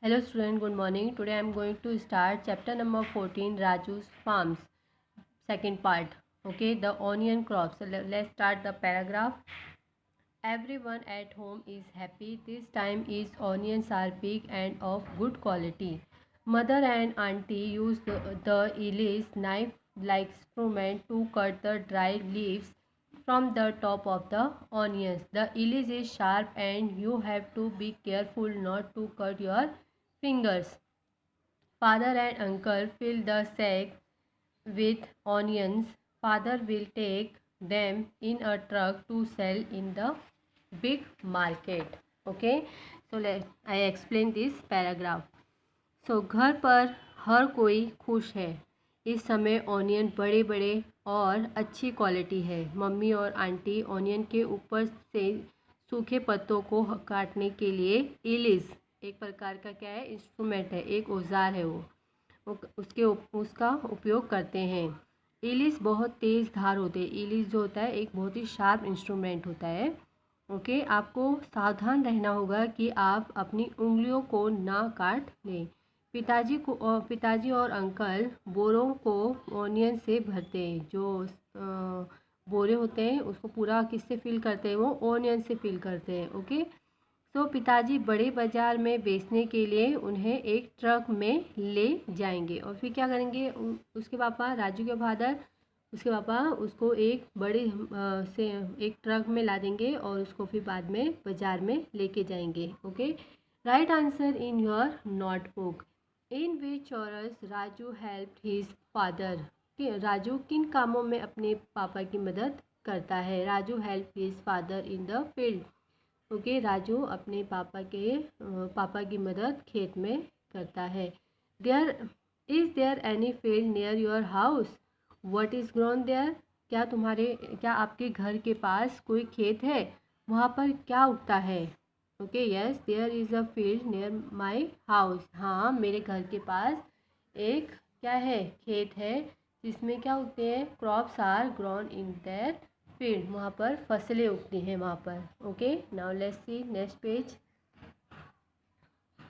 Hello student, good morning. Today I am going to start chapter number 14, Raju's Farms, second part. Okay, the onion crops. So let's start the paragraph. Everyone at home is happy. This time is onions are big and of good quality. Mother and auntie use the Ellis knife-like instrument to cut the dry leaves from the top of the onions. The Ellis is sharp and you have to be careful not to cut your fingers. Father and uncle fill the sack with onions. Father will take them in a truck to sell in the big market. Okay, so I explain this paragraph. So घर पर हर कोई खुश है. इस समय onion बड़े बड़े और अच्छी क्वालिटी है. मम्मी और आंटी ऑनियन के ऊपर से सूखे पत्तों को काटने के लिए इलिस एक प्रकार का क्या है, इंस्ट्रूमेंट है, एक औजार है वो उसका उपयोग करते हैं. इलिस बहुत तेज़ धार होते हैं. इलिस जो होता है एक बहुत ही शार्प इंस्ट्रूमेंट होता है. ओके, आपको सावधान रहना होगा कि आप अपनी उंगलियों को ना काट लें. पिताजी और अंकल बोरों को ऑनियन से भरते हैं. जो बोरे होते हैं उसको पूरा किससे फिल करते हैं, वो ऑनियन से फिल करते हैं. ओके, तो पिताजी बड़े बाज़ार में बेचने के लिए उन्हें एक ट्रक में ले जाएंगे. और फिर क्या करेंगे, उसके पापा राजू के फादर उसके पापा उसको एक बड़े से एक ट्रक में ला देंगे और उसको फिर बाद में बाज़ार में लेके जाएंगे. Okay, right answer in your notebook. In which chores Raju help his father. Raju किन कामों में अपने पापा की मदद करता है. Raju help his father in the field. Okay, Raju अपने पापा की मदद खेत में करता है. There any field near your house. What is grown there. क्या आपके घर के पास कोई खेत है, वहाँ पर क्या उगता है. Okay, yes, there is a field near my house. हाँ, मेरे घर के पास एक क्या है, खेत है जिसमें क्या उगते हैं, crops are grown in that field. वहाँ पर फसलें उगती हैं वहाँ पर. Okay, now let's see next page.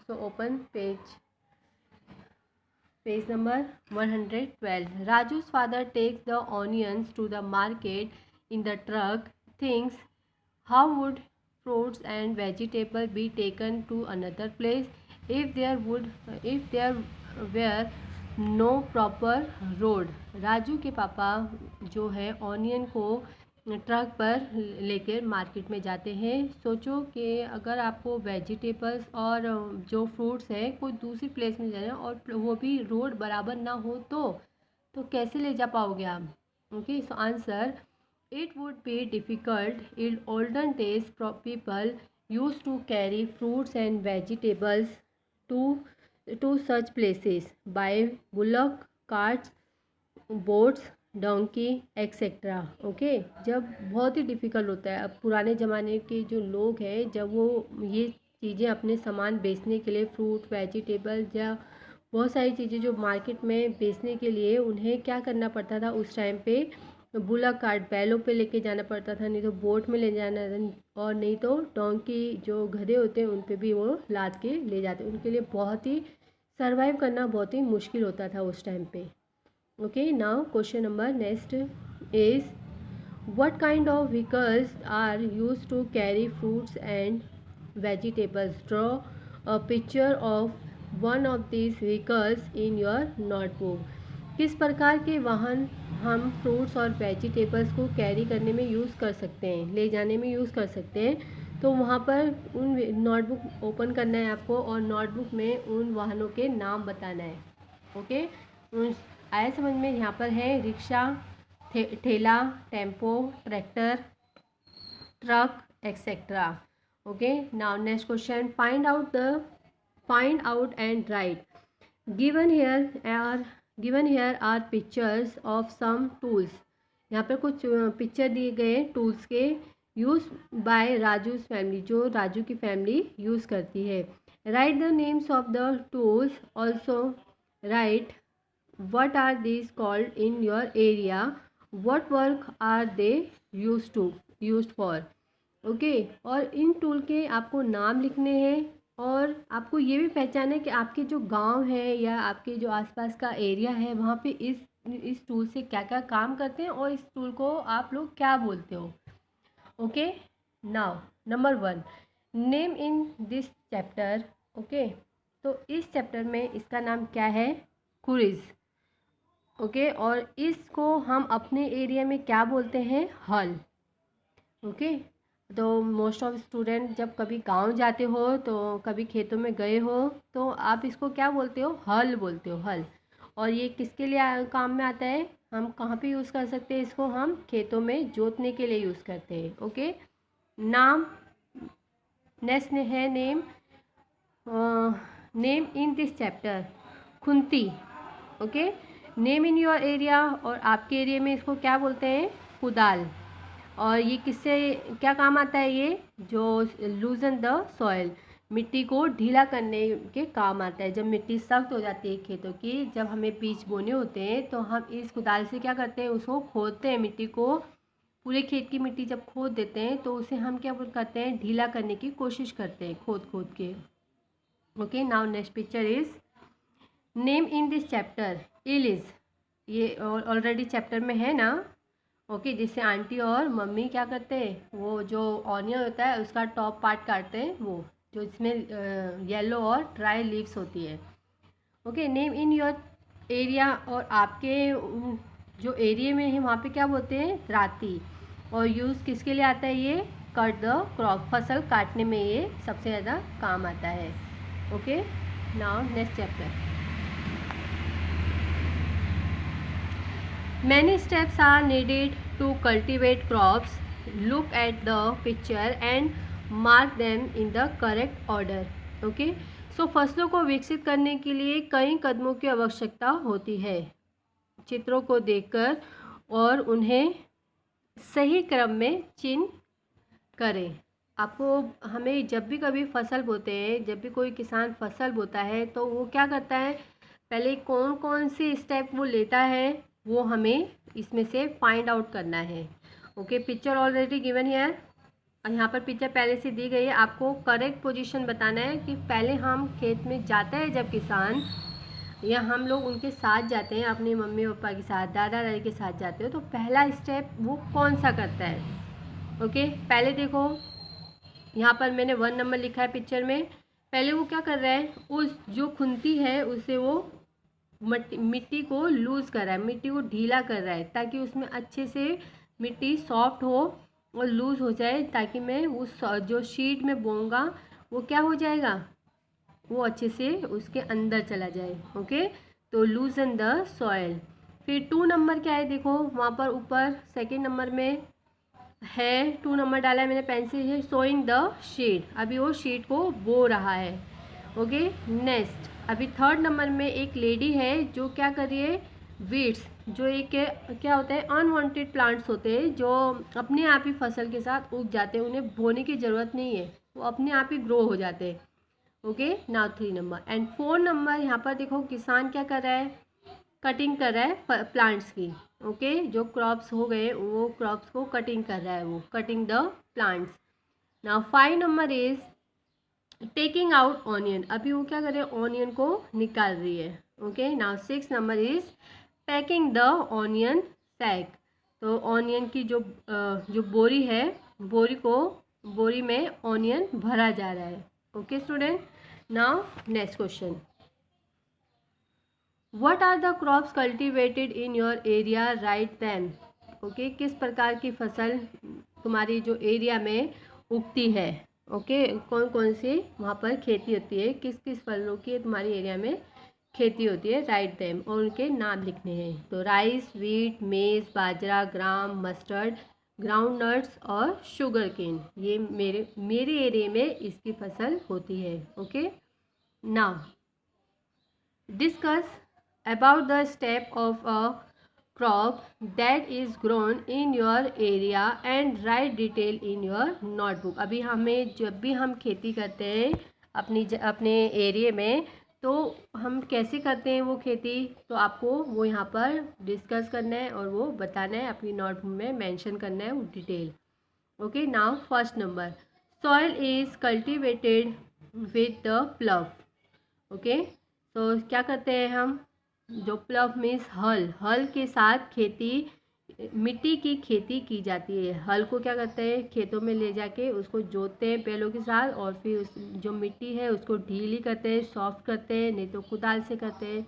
So open page number 112. Raju's father takes the onions to the market in the truck. Thinks, how would fruits and vegetables be taken to another place if there were no proper road. Raju के पापा जो है onion को truck पर लेकर market में जाते हैं. सोचो कि अगर आपको वेजिटेबल्स और जो फ्रूट्स हैं कोई दूसरी प्लेस में जाना है और वो भी रोड बराबर ना हो तो कैसे ले जा पाओगे आप. Okay, so answer, it would be difficult. In olden days people use to carry fruits and vegetables to such places by bullock carts, boats, donkey etcetera. Okay, जब बहुत ही डिफ़िकल्ट होता है. अब पुराने ज़माने के जो लोग हैं जब वो ये चीज़ें अपने सामान बेचने के लिए फ्रूट वेजिटेबल या बहुत सारी चीज़ें जो मार्केट में बेचने के लिए उन्हें क्या करना पड़ता था उस टाइम पे, बुलक कार्ट बैलों पे लेके जाना पड़ता था, नहीं तो बोट में ले जाना, और नहीं तो डोंकी जो गधे होते हैं उन पे भी वो लाद के ले जाते. उनके लिए बहुत ही सर्वाइव करना बहुत ही मुश्किल होता था उस टाइम पे. Okay, now question number next is, what kind of vehicles are used to carry fruits and vegetables. Draw a picture of one of these vehicles in your notebook. किस प्रकार के वाहन हम फ्रूट्स और वेजिटेबल्स को carry करने में use कर सकते हैं, ले जाने में यूज़ कर सकते हैं. तो वहाँ पर उन नोटबुक ओपन करना है आपको और नोटबुक में उन वाहनों के नाम बताना है. ओके, आया समझ में. यहाँ पर है रिक्शा, ठेला, tempo, tractor, truck etcetera. Okay, now next question. Find out and write. Given here are pictures of some tools. यहाँ पर कुछ पिक्चर दिए गए टूल्स के. यूज बाय राजूज फैमिली, जो राजू की फैमिली यूज़ करती है. Right the names of the tools. Also right what are these called in your area, what work are they used for. Okay, और इन टूल के आपको नाम लिखने हैं, और आपको ये भी पहचानना है कि आपके जो गांव है या आपके जो आसपास का एरिया है वहाँ पे इस टूल से क्या क्या काम करते हैं और इस टूल को आप लोग क्या बोलते हो। Okay, now number 1, name in this chapter. Okay, तो इस चैप्टर में इसका नाम क्या है, क्विज। ओके, और इसको हम अपने एरिया में क्या बोलते हैं, हल। ओके, तो मोस्ट ऑफ स्टूडेंट जब कभी गांव जाते हो तो कभी खेतों में गए हो तो आप इसको क्या बोलते हो, हल बोलते हो, हल। और ये किसके लिए काम में आता है, हम कहाँ पे यूज़ कर सकते हैं इसको, हम खेतों में जोतने के लिए यूज़ करते हैं। ओके, नाम नेक्स्ट है name, name in this chapter, खुंती। Okay, name in your area, और आपके एरिया में इसको क्या बोलते हैं, कुदाल। और ये किससे क्या काम आता है, ये जो लूजन द सॉइल, मिट्टी को ढीला करने के काम आता है। जब मिट्टी सख्त हो जाती है खेतों की, जब हमें बीज बोने होते हैं तो हम इस कुदाल से क्या करते हैं, उसको खोदते हैं, मिट्टी को, पूरे खेत की मिट्टी जब खोद देते हैं तो उसे हम क्या करते हैं, ढीला करने की कोशिश करते हैं खोद खोद के। Okay, now next picture is name in this chapter, इलिज। ये ऑलरेडी चैप्टर में है ना। ओके, जिससे आंटी और मम्मी क्या करते हैं, वो जो ऑनियन होता है उसका टॉप पार्ट काटते हैं, वो जो इसमें येलो और ड्राई लीव्स होती है। Okay, name in your area, और आपके जो एरिया में है वहाँ पे क्या बोलते हैं, राती। और यूज़ किसके लिए आता है ये, कट द क्रॉप, फसल काटने में ये सबसे ज़्यादा काम आता है। Okay, now next chapter, many steps are needed to cultivate crops. Look at the picture and mark them in the correct order. Okay, so फसलों को विकसित करने के लिए कई कदमों की आवश्यकता होती है। चित्रों को देखकर और उन्हें सही क्रम में चिन्ह करें। आपको हमें जब भी कभी फसल बोते हैं, जब भी कोई किसान फसल बोता है तो वो क्या करता है, पहले कौन कौन से स्टेप वो लेता है वो हमें इसमें से फाइंड आउट करना है। Okay, picture already given here, और यहाँ पर पिक्चर पहले से दी गई है। आपको करेक्ट पोजीशन बताना है कि पहले हम खेत में जाते हैं जब किसान, या हम लोग उनके साथ जाते हैं, अपनी मम्मी पापा के साथ, दादा दादी के साथ जाते हो, तो पहला स्टेप वो कौन सा करता है। ओके, पहले देखो यहाँ पर मैंने 1 नंबर लिखा है पिक्चर में। पहले वो क्या कर रहा है, उस जो खुंती है उससे वो मिट्टी को लूज़ कर रहा है, मिट्टी को ढीला कर रहा है, ताकि उसमें अच्छे से मिट्टी सॉफ्ट हो और लूज़ हो जाए, ताकि मैं उस जो शीट में बोऊंगा वो क्या हो जाएगा, वो अच्छे से उसके अंदर चला जाए। ओके, तो लूजन द सॉइल। फिर 2 नंबर क्या है, देखो वहाँ पर ऊपर सेकेंड नंबर में है, 2 नंबर डाला है मैंने पेंसिल से, सोइंग द शीट, अभी वो शीट को बो रहा है। ओके, नेक्स्ट अभी 3rd नंबर में एक लेडी है जो क्या कर रही है, वीड्स, जो एक क्या होता है, अनवांटेड प्लांट्स होते हैं जो अपने आप ही फसल के साथ उग जाते हैं, उन्हें बोने की ज़रूरत नहीं है, वो अपने आप ही ग्रो हो जाते हैं। Okay, now 3 number and 4 number, यहाँ पर देखो किसान क्या कर रहा है, कटिंग कर रहा है प्लांट्स की। ओके, जो क्रॉप्स हो गए वो क्रॉप्स को कटिंग कर रहा है, वो cutting the plants. Now 5 number is taking out onion, अभी वो क्या कर रहे हैं, ऑनियन को निकाल रही है। Okay, now 6 number is packing the onion sack, तो ऑनियन की जो बोरी है, बोरी में ऑनियन भरा जा रहा है। Okay student, now next question, what are the crops cultivated in your area, write them. Okay, किस प्रकार की फसल तुम्हारी जो एरिया में उगती है। ओके, कौन कौन सी वहाँ पर खेती होती है, किस किस फलों की तुम्हारी एरिया में खेती होती है, राइट दैम, और उनके नाम लिखने हैं। तो राइस, वीट, मेज़, बाजरा, ग्राम, मस्टर्ड, ग्राउंड नट्स और शुगर केन, ये मेरे एरिया में इसकी फसल होती है। Okay, now discuss about the step of a crop that is grown in your area and write detail in your notebook। अभी हमें जब भी हम खेती करते हैं अपने एरिया में, तो हम कैसे करते हैं वो खेती, तो आपको वो यहाँ पर डिस्कस करना है और वो बताना है, अपनी नोटबुक में मेंशन करना है वो detail. Okay, now first number, soil is cultivated with the plough. Okay, तो क्या करते हैं हम, जो प्लव मीन्स हल के साथ खेती, मिट्टी की खेती की जाती है। हल को क्या करते हैं, खेतों में ले जाके उसको जोतते हैं बैलों के साथ, और फिर उस जो मिट्टी है उसको ढीली करते हैं, सॉफ्ट करते हैं, नहीं तो कुदाल से करते हैं।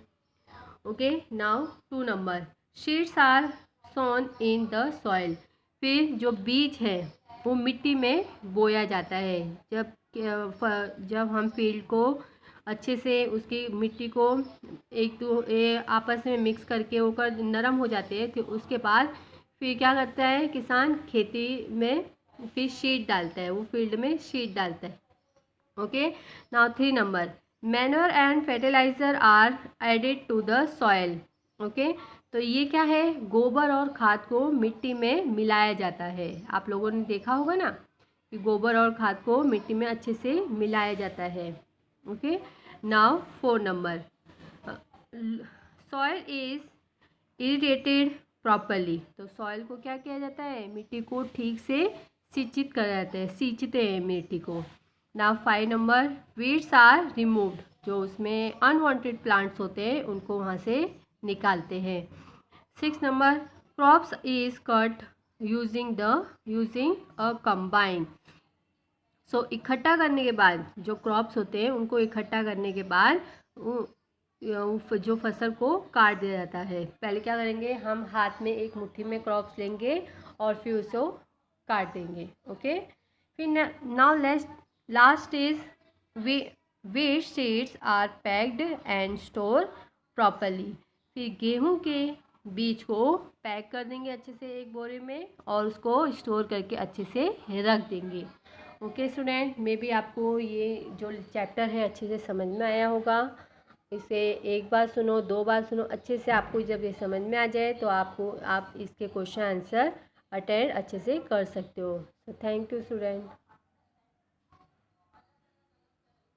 Okay, now 2 number, seeds are sown in the soil. फिर जो बीज है वो मिट्टी में बोया जाता है। जब हम फील्ड को अच्छे से उसकी मिट्टी को आपस में मिक्स करके होकर नरम हो जाते हैं, तो उसके बाद फिर क्या करता है किसान, खेती में फिर सीड डालता है, वो फील्ड में सीड डालता है। Okay, now 3 number, manure and fertiliser are added to the soil. Okay, तो ये क्या है, गोबर और खाद को मिट्टी में मिलाया जाता है। आप लोगों ने देखा होगा ना कि गोबर और खाद को मिट्टी में अच्छे से मिलाया जाता है। Okay, now 4 number, soil is irritated properly. तो सॉइल को क्या किया जाता है, मिट्टी को ठीक से सिंचित करा जाता है, सींचते हैं मिट्टी को। Now 5 number, weeds are removed. जो उसमें अनवांटेड प्लांट्स होते हैं उनको वहाँ से निकालते हैं। 6 number, crops is cut using a combine. So इकट्ठा करने के बाद जो क्रॉप्स होते हैं उनको इकट्ठा करने के बाद जो फसल को काट दिया जाता है। पहले क्या करेंगे, हम हाथ में एक मुट्ठी में क्रॉप्स लेंगे और फिर उसको काट देंगे। ओके, फिर now last is waste seeds are packed and store properly. फिर गेहूं के बीज को पैक कर देंगे अच्छे से एक बोरे में, और उसको स्टोर करके अच्छे से रख देंगे। ओके स्टूडेंट, मे बी आपको ये जो चैप्टर है अच्छे से समझ में आया होगा। इसे एक बार सुनो, 2 बार सुनो, अच्छे से आपको जब ये समझ में आ जाए तो आप इसके क्वेश्चन आंसर अटेंड अच्छे से कर सकते हो। तो थैंक यू स्टूडेंट।